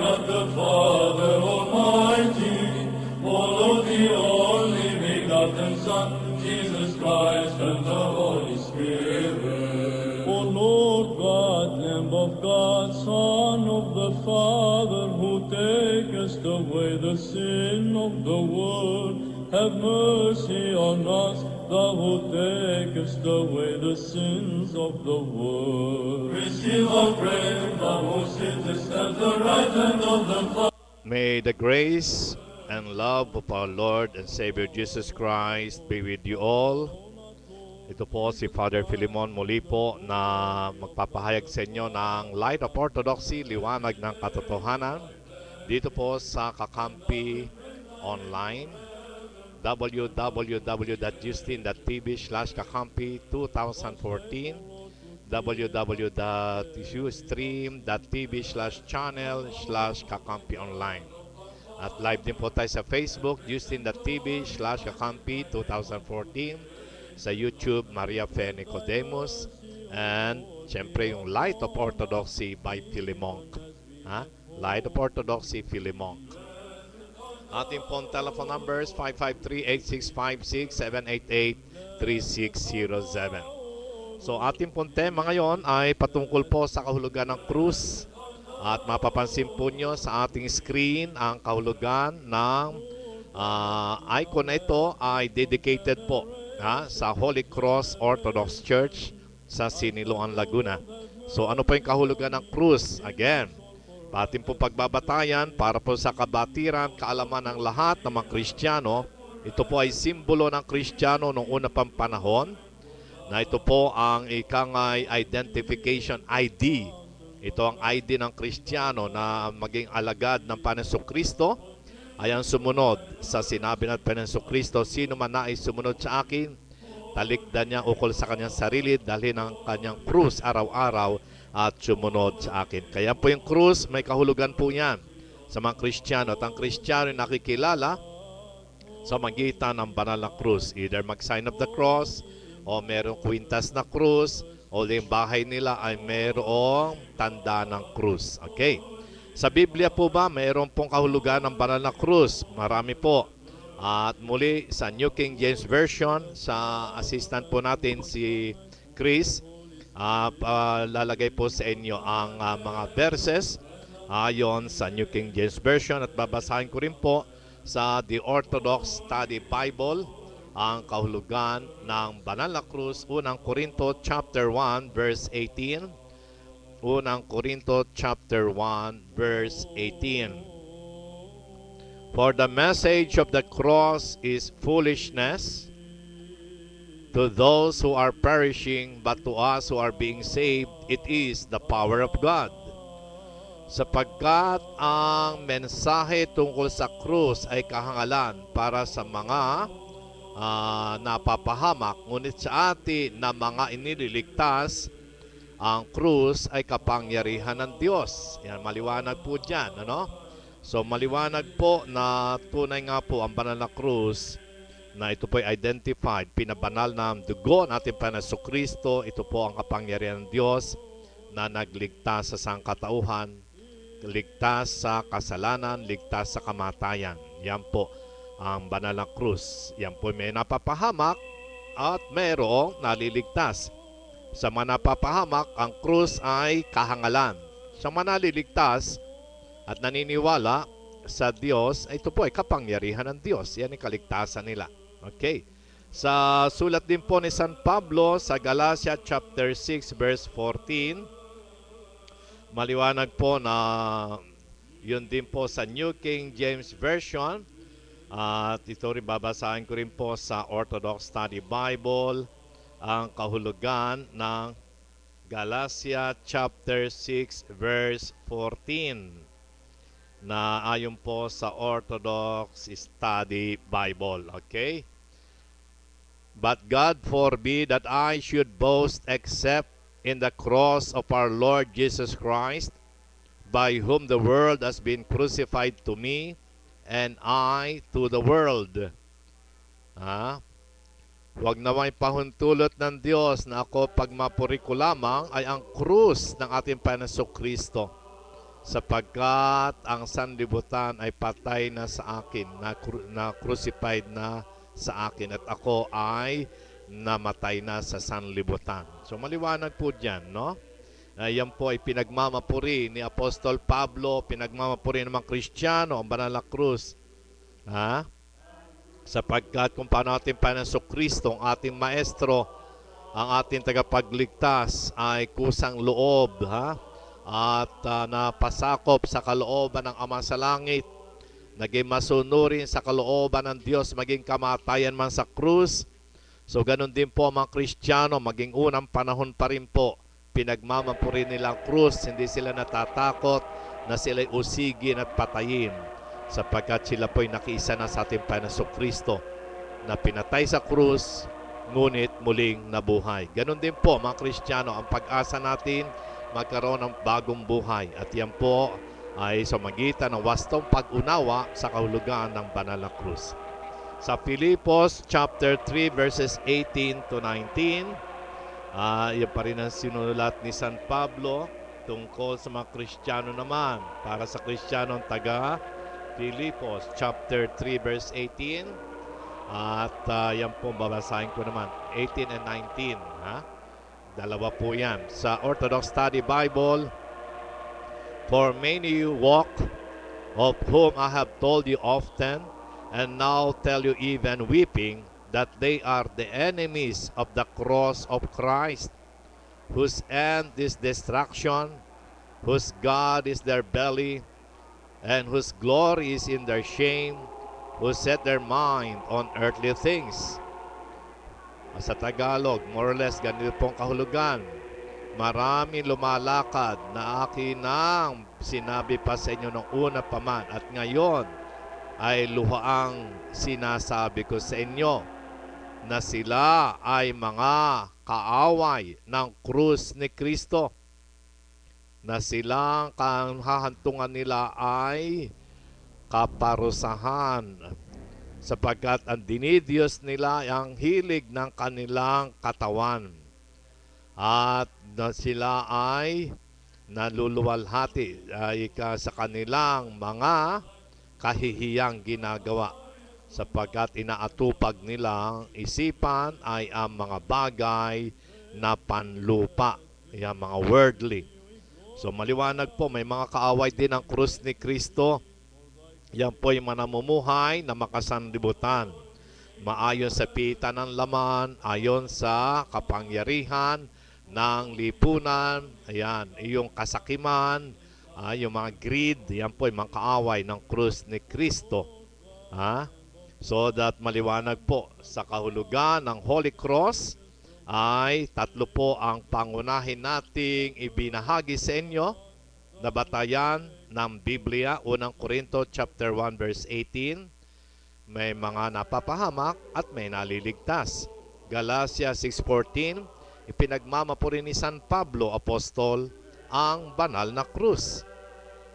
God the Father Almighty, follow the only begotten Son, Jesus Christ, and the Holy Spirit. O Lord God, Lamb of God, Son of the Father, who takest away the sin of the world, have mercy on us, thou who takest away the sins of the world. Receive our prayer, thou who sittest at the right hand of the Father. May the grace and love of our Lord and Savior Jesus Christ be with you all. Ito po si Father Philemon muli po na magpapahayag sa inyo ng Light of Orthodoxy, Liwanag ng Katotohanan, dito po sa Kakampi Online, www.justin.tv/kakampi 2014, www.ustream.tv/channel/kakampi online. At live din po tayo sa Facebook, justin.tv/kakampi 2014, sa YouTube, Maria Fe Nicodemus, and syempre yung Light of Orthodoxy by Philemonk. Light of Orthodoxy, Philemonk. Ating pong telephone numbers 553-865-6788-3607. So ating pong tema ngayon ay patungkol po sa kahulugan ng krus. At mapapansin po nyo sa ating screen ang kahulugan ng icon na ito ay dedicated po sa Holy Cross Orthodox Church sa Siniloan, Laguna. So ano po yung kahulugan ng krus? Again, ating po pagbabatayan para po sa kabatiran, kaalaman ng lahat ng mga Kristiyano. Ito po ay simbolo ng Kristiyano noong una pang panahon, na ito po ang ikangay identification ID. Ito ang ID ng Kristiyano na maging alagad ng Panginoong Kristo ay ang sumunod sa sinabi ng Panginoong Kristo, sino man nais sumunod sa akin, talikdan niya ukol sa kanyang sarili, dalhin ang kanyang krus araw-araw at sumunod sa akin. Kaya po yung krus, may kahulugan po yan sa mga Kristiyano. At ang Kristiyano ay nakikilala sa magitan ng banal na krus. Either mag-sign of the cross, o merong kwintas na krus, o yung bahay nila ay merong tanda ng krus. Okay. Sa Biblia po ba, mayroon pong kahulugan ng banal na krus? Marami po. At muli sa New King James Version, sa assistant po natin si Chris, lalagay po sa inyo ang mga verses ayon sa New King James Version. At babasahin ko rin po sa The Orthodox Study Bible ang kahulugan ng banal na krus. Unang Korinto chapter 1 verse 18. Unang Korinto chapter 1 verse 18. For the message of the cross is foolishness to those who are perishing, but to us who are being saved, it is the power of God. Sapagkat ang mensahe tungkol sa krus ay kahangalan para sa mga napapahamak, ngunit sa atin na mga inililigtas, ang krus ay kapangyarihan ng Diyos. Yan, maliwanag po dyan, ano? So, maliwanag po na tunay nga po ang banal na krus na ito po ay identified, pinabanal ng dugo natin Panginoong Kristo. Ito po ang kapangyarihan ng Diyos na nagligtas sa sangkatauhan, ligtas sa kasalanan, ligtas sa kamatayan. Yan po ang banal na krus. Yan po may napapahamak at mayroong naliligtas. Sa mga napapahamak, ang krus ay kahangalan. Sa mga naliligtas at naniniwala sa Diyos, ito po ay kapangyarihan ng Diyos. Yan ang kaligtasan nila. Okay. Sa sulat din po ni San Pablo sa Galatia chapter 6 verse 14, maliwanag po na yun din po sa New King James Version. At ito rin babasahin ko rin po sa Orthodox Study Bible ang kahulugan ng Galatia chapter 6 verse 14 na ayon po sa Orthodox Study Bible. Okay? But God forbid that I should boast except in the cross of our Lord Jesus Christ, by whom the world has been crucified to me, and I to the world. Huwag naway pahuntulot ng Diyos na ako pag mapuri ko lamang ay ang krus ng ating Panginoong Kristo. sapagkat ang sanlibutan ay patay na sa akin, na crucified na sa akin, at ako ay namatay na sa sanlibutan. So maliwanag po dyan, no? Yan po ay pinagmamapuri ni Apostol Pablo, pinagmamapuri ng mga Kristiyano, ang banal na krus. Ha? Sapagkat kung paano ating Panginoon Kristo, ang ating Maestro, ang ating tagapagligtas ay kusang loob, ha? At napasakop sa kalooban ng Ama sa langit, naging masunurin sa kalooban ng Diyos, maging kamatayan man sa krus. So ganun din po mga Kristiyano, maging unang panahon pa rin po, pinagmamapuri nila ang krus, hindi sila natatakot na sila'y usigin at patayin, sapagkat sila po'y nakiisa na sa ating Panginoon Kristo na pinatay sa krus, ngunit muling nabuhay. Ganon din po mga Kristiyano, ang pag-asa natin magkaroon ng bagong buhay, at yan po ay sa magitan ng wastong pag-unawa sa kahulugan ng banal na krus. Sa Filipos chapter 3 verses 18 to 19, yan pa rin ang sinulat ni San Pablo tungkol sa mga Kristiyano naman. Para sa Kristiyano taga Filipos chapter 3 verse 18, at yan po babasahin ko naman 18 and 19, ha? Dalawa po yan sa Orthodox Study Bible. For many walk, of whom I have told you often, and now tell you even weeping, that they are the enemies of the cross of Christ, whose end is destruction, whose God is their belly, and whose glory is in their shame, who set their mind on earthly things. Sa Tagalog, more or less, ganito pong kahulugan. Maraming lumalakad na akin nang sinabi pa sa inyo nung una pa man, at ngayon ay luhaang sinasabi ko sa inyo, na sila ay mga kaaway ng krus ni Kristo, na silang kahahantungan nila ay kaparusahan, sapagkat ang dinidiyos nila ay ang hilig ng kanilang katawan, at na sila ay naluluwalhati ay sa kanilang mga kahihiyang ginagawa, sapagkat inaatupag nilang isipan ay ang mga bagay na panlupa, yung mga worldly. So maliwanag po, may mga kaaway din ang krus ni Kristo. Yan po yung manamumuhay na makasanlibutan, maayon sa pita ng laman, ayon sa kapangyarihan ng lipunan, ayan, yung kasakiman, yung mga greed, yan po yung mga kaaway ng krus ni Kristo. So that maliwanag po, sa kahulugan ng Holy Cross ay tatlo po ang pangunahin nating ibinahagi sa inyo na batayan ng Biblia. Unang Korinto chapter 1 verse 18, may mga napapahamak at may naliligtas. Galatia 6:14, ipinagmamapuri ni San Pablo Apostol ang banal na krus,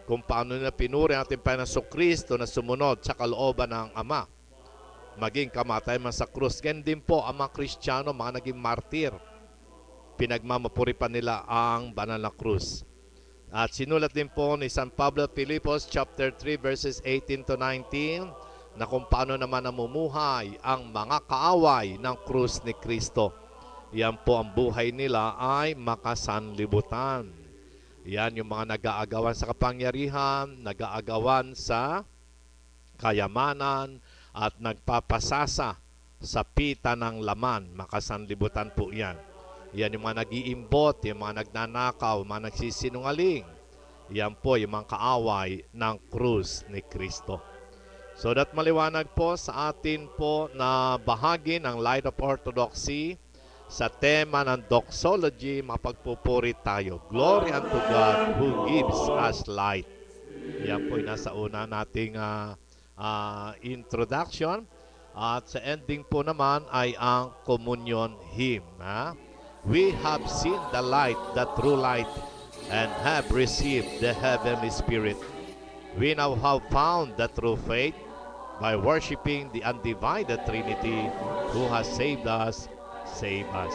kung paano na pinuri ang ating Panginoon Kristo na sumunod sa kalooban ng Ama, maging kamatay man sa krus. Ganyan din po ang mga Kristiyano, mga naging martir, pinagmamapuri pa nila ang banal na krus. At sinulat din po ni San Pablo Filipos chapter 3 verses 18 to 19, na kung paano naman namumuhay ang mga kaaway ng krus ni Kristo. Yan po ang buhay nila ay makasanlibutan. Yan yung mga nag-aagawan sa kapangyarihan, nag-aagawan sa kayamanan, at nagpapasasa sa pita ng laman, makasanlibutan po yan. Yan yung mga nag-iimbot, yung mga nagnanakaw, mga nagsisinungaling. Yan po yung mga kaaway ng krus ni Kristo. So that maliwanag po sa atin po na bahagi ng Light of Orthodoxy, sa tema ng doxology, mapagpupuri tayo. Glory unto God who gives us light. Yan po yung nasa una nating introduction. At sa ending po naman ay ang communion hymn. We have seen the light, the true light, and have received the heavenly spirit. We now have found the true faith by worshiping the undivided Trinity, who has saved us. Save us.